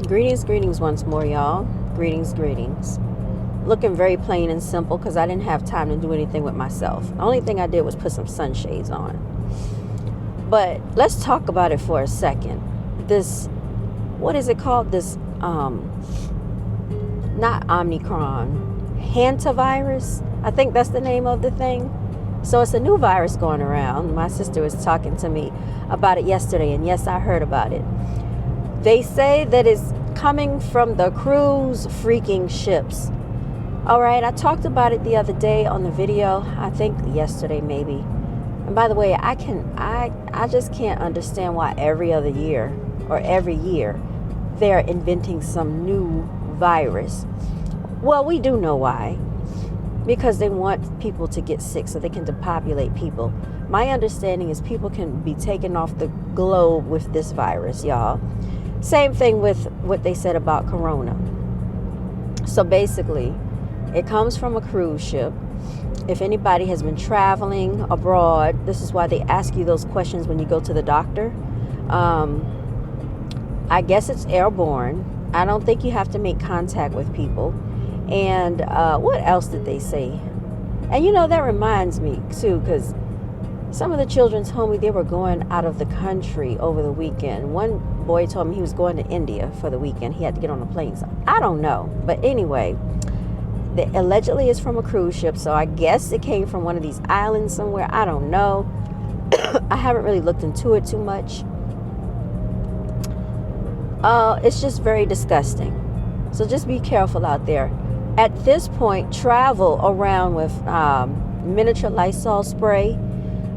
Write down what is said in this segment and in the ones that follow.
Greetings once more, y'all. Greetings. Looking very plain and simple because I didn't have time to do anything with myself. The only thing I did was put some sunshades on. But let's talk about it for a second. This, what is it called? This, not Omicron, HantaVirus. I think that's the name of the thing. So it's a new virus going around. My sister was talking to me about it yesterday, and yes, I heard about it. They say that it's coming from the cruise freaking ships. All right, I talked about it the other day on the video. I think yesterday maybe. And by the way, I just can't understand why every other year or every year they're inventing some new virus. Well, we do know why. Because they want people to get sick so they can depopulate people. My understanding is people can be taken off the globe with this virus, y'all. Same thing with what they said about corona. So basically, it comes from a cruise ship. If anybody has been traveling abroad, this is why they ask you those questions when you go to the doctor. I guess it's airborne. I don't think you have to make contact with people. And what else did they say? And that reminds me too, because some of the children told me they were going out of the country over the weekend. One boy told me he was going to India for the weekend. He had to get on a plane. So I don't know. But anyway, allegedly it's from a cruise ship. So I guess it came from one of these islands somewhere. I don't know. I haven't really looked into it too much. It's just very disgusting. So just be careful out there. At this point, travel around with miniature Lysol spray,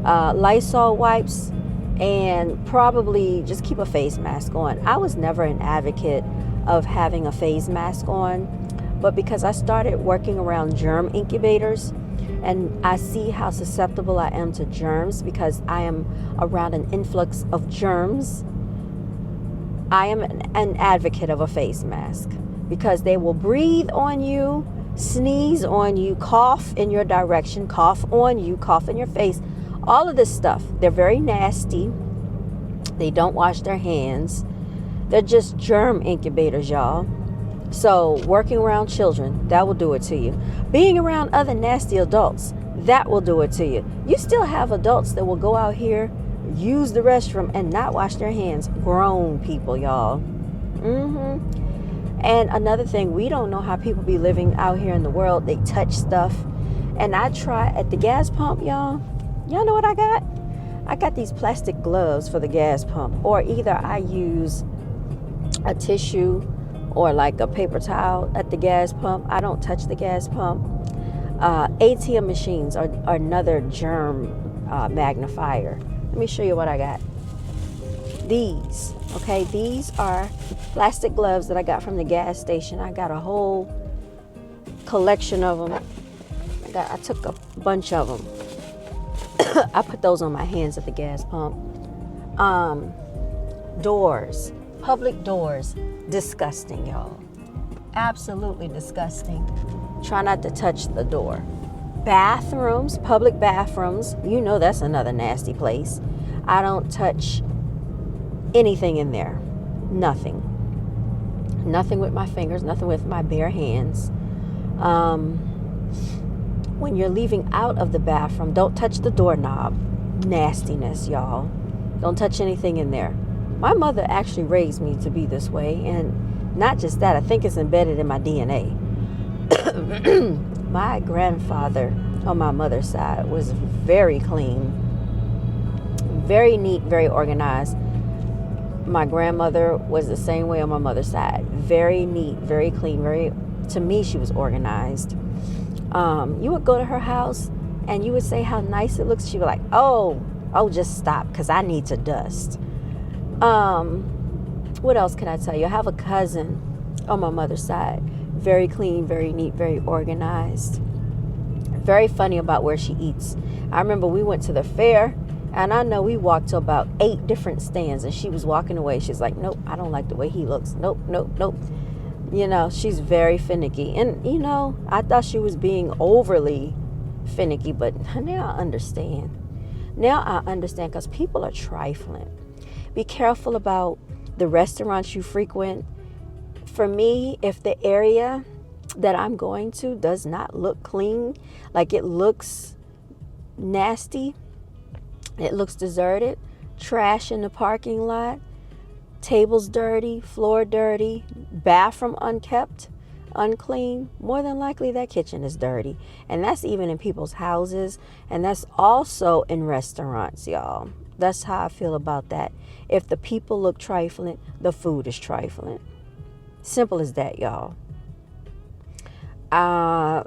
Lysol wipes, and probably just keep a face mask on. I was never an advocate of having a face mask on, but because I started working around germ incubators and I see how susceptible I am to germs because I am around an influx of germs, I am an advocate of a face mask. Because they will breathe on you, sneeze on you, cough in your direction, cough on you, cough in your face. All of this stuff. They're very nasty. They don't wash their hands. They're just germ incubators, y'all. So working around children, that will do it to you. Being around other nasty adults, that will do it to you. You still have adults that will go out here, use the restroom, and not wash their hands. Grown people, y'all. And another thing, we don't know how people be living out here in the world. They touch stuff. And I try at the gas pump, y'all. Y'all know what I got? I got these plastic gloves for the gas pump. Or either I use a tissue or like a paper towel at the gas pump. I don't touch the gas pump. ATM machines are another germ magnifier. Let me show you what I got. These are plastic gloves that I got from the gas station. I got a whole collection of them. I took a bunch of them. I put those on my hands at the gas pump. Doors, public doors, disgusting, y'all. Absolutely disgusting. Try not to touch the door. Bathrooms, public bathrooms, that's another nasty place. I don't touch anything in there. Nothing with my fingers, nothing with my bare hands. When you're leaving out of the bathroom, don't touch the doorknob. Nastiness, y'all. Don't touch anything in there. My mother actually raised me to be this way, and not just that, I think it's embedded in my DNA. My grandfather on my mother's side was very clean, very neat, very organized. My grandmother was the same way on my mother's side. Very neat, very clean, to me, she was organized. You would go to her house and you would say how nice it looks. She'd be like, oh, just stop because I need to dust. What else can I tell you? I have a cousin on my mother's side. Very clean, very neat, very organized. Very funny about where she eats. I remember we went to the fair. And I know we walked to about 8 different stands and she was walking away. She's like, nope, I don't like the way he looks. Nope. She's very finicky. And, I thought she was being overly finicky, but now I understand. Because people are trifling. Be careful about the restaurants you frequent. For me, if the area that I'm going to does not look clean, like it looks nasty, it looks deserted, trash in the parking lot, tables dirty, floor dirty, bathroom unkept, unclean, more than likely that kitchen is dirty. And that's even in people's houses, and that's also in restaurants, y'all. That's how I feel about that. If the people look trifling, the food is trifling. Simple as that, y'all.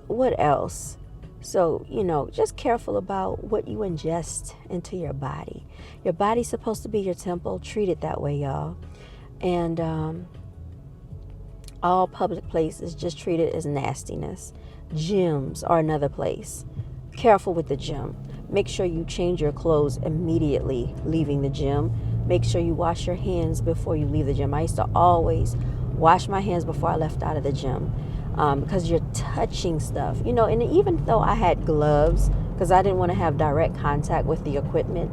What else? So, just careful about what you ingest into your body. Your body's supposed to be your temple. Treat it that way, y'all. And all public places, just treat it as nastiness. Gyms are another place. Careful with the gym. Make sure you change your clothes immediately leaving the gym. Make sure you wash your hands before you leave the gym. I used to always wash my hands before I left out of the gym. Because you're touching stuff, and even though I had gloves, because I didn't want to have direct contact with the equipment,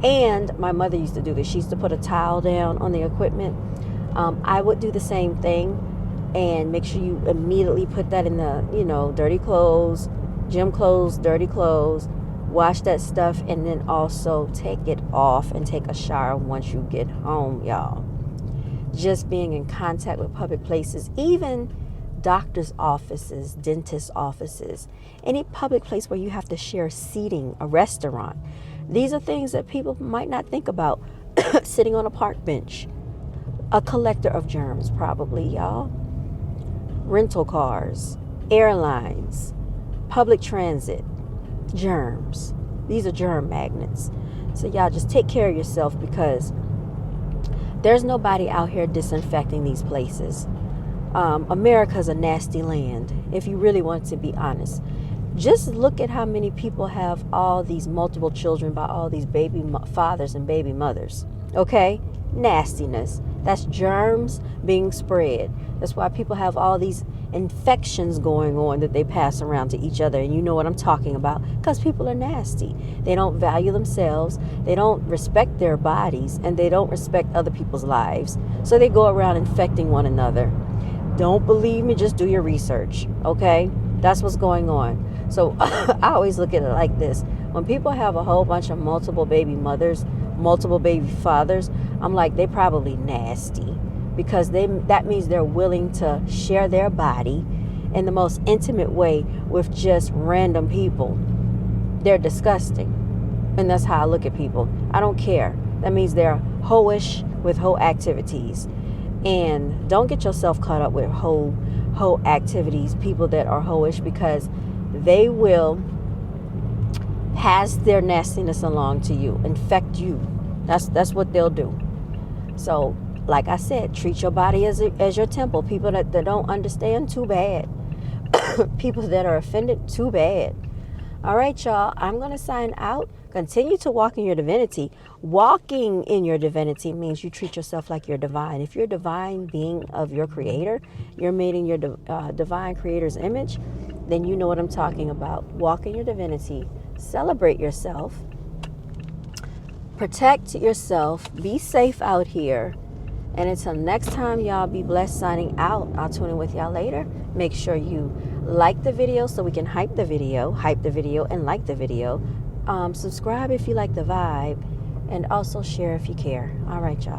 and my mother used to do this, she used to put a towel down on the equipment, I would do the same thing, and make sure you immediately put that in the, dirty clothes, gym clothes, dirty clothes, wash that stuff, and then also take it off and take a shower once you get home, y'all. Just being in contact with public places, even doctor's offices, dentist offices, any public place where you have to share seating, a restaurant. These are things that people might not think about. Sitting on a park bench, a collector of germs, probably, y'all. Rental cars, airlines, public transit, germs. These are germ magnets. So y'all just take care of yourself, because there's nobody out here disinfecting these places. America's a nasty land, if you really want to be honest. Just look at how many people have all these multiple children by all these baby fathers and baby mothers. Okay? Nastiness. That's germs being spread. That's why people have all these infections going on that they pass around to each other. And you know what I'm talking about, because people are nasty. They don't value themselves. They don't respect their bodies, and they don't respect other people's lives. So they go around infecting one another. Don't believe me, just do your research, okay? That's what's going on. So I always look at it like this. When people have a whole bunch of multiple baby mothers, multiple baby fathers, I'm like, they probably nasty, because that means they're willing to share their body in the most intimate way with just random people. They're disgusting. And that's how I look at people. I don't care. That means they're hoish with hoe activities. And don't get yourself caught up with hoe activities, people that are hoish, because they will pass their nastiness along to you, infect you. That's what they'll do. So, like I said, treat your body as your temple. People that don't understand, too bad. People that are offended, too bad. All right, y'all, I'm going to sign out. Continue to walk in your divinity. Walking in your divinity means you treat yourself like you're divine. If you're a divine being of your creator, you're made in your divine creator's image, then you know what I'm talking about. Walk in your divinity. Celebrate yourself. Protect yourself. Be safe out here. And until next time, y'all, be blessed. Signing out. I'll tune in with y'all later. Make sure you like the video so we can hype the video, and like the video. Subscribe if you like the vibe, and also share if you care. All right, y'all.